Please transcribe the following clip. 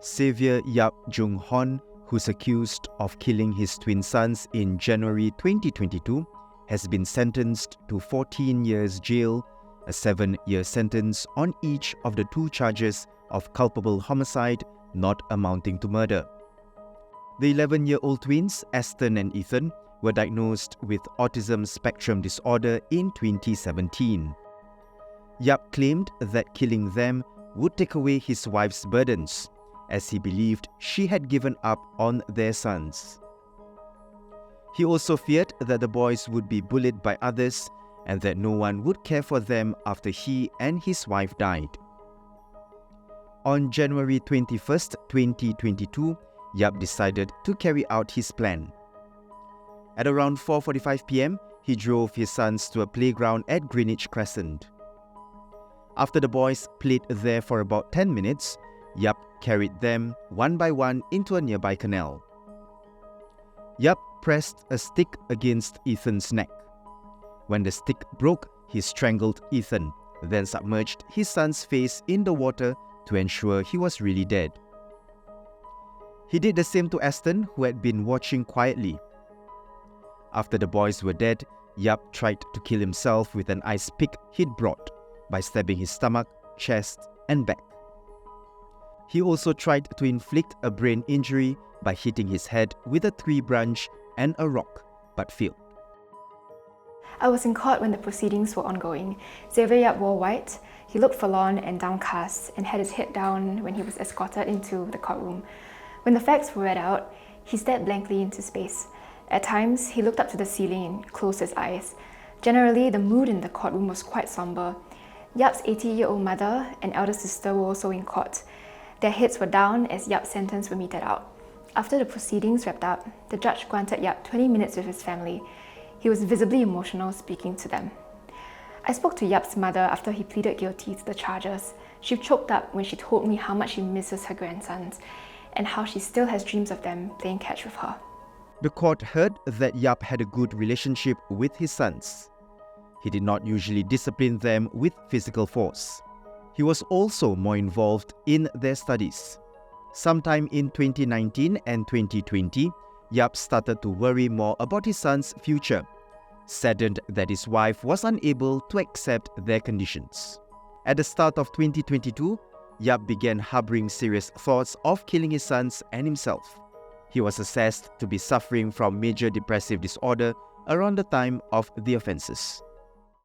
Xavier Yap Jung Hon, who's accused of killing his twin sons in January 2022, has been sentenced to 14 years jail, a 7-year sentence on each of the 2 charges of culpable homicide not amounting to murder. The 11-year-old twins, Aston and Ethan, were diagnosed with autism spectrum disorder in 2017. Yap claimed that killing them would take away his wife's burdens, as he believed she had given up on their sons. He also feared that the boys would be bullied by others and that no one would care for them after he and his wife died. On January 21, 2022, Yap decided to carry out his plan. At around 4:45 p.m., he drove his sons to a playground at Greenwich Crescent. After the boys played there for about 10 minutes, Yap carried them one by one into a nearby canal. Yap pressed a stick against Ethan's neck. When the stick broke, he strangled Ethan, then submerged his son's face in the water to ensure he was really dead. He did the same to Aston, who had been watching quietly. After the boys were dead, Yap tried to kill himself with an ice pick he'd brought by stabbing his stomach, chest, and back. He also tried to inflict a brain injury by hitting his head with a tree branch and a rock, but failed. I was in court when the proceedings were ongoing. Xavier Yap wore white. He looked forlorn and downcast and had his head down when he was escorted into the courtroom. When the facts were read out, he stared blankly into space. At times, he looked up to the ceiling and closed his eyes. Generally, the mood in the courtroom was quite somber. Yap's 80-year-old mother and elder sister were also in court. Their heads were down as Yap's sentence was meted out. After the proceedings wrapped up, the judge granted Yap 20 minutes with his family. He was visibly emotional speaking to them. I spoke to Yap's mother after he pleaded guilty to the charges. She choked up when she told me how much she misses her grandsons and how she still has dreams of them playing catch with her. The court heard that Yap had a good relationship with his sons. He did not usually discipline them with physical force. He was also more involved in their studies. Sometime in 2019 and 2020, Yap started to worry more about his son's future, saddened that his wife was unable to accept their conditions. At the start of 2022, Yap began harboring serious thoughts of killing his sons and himself. He was assessed to be suffering from major depressive disorder around the time of the offences.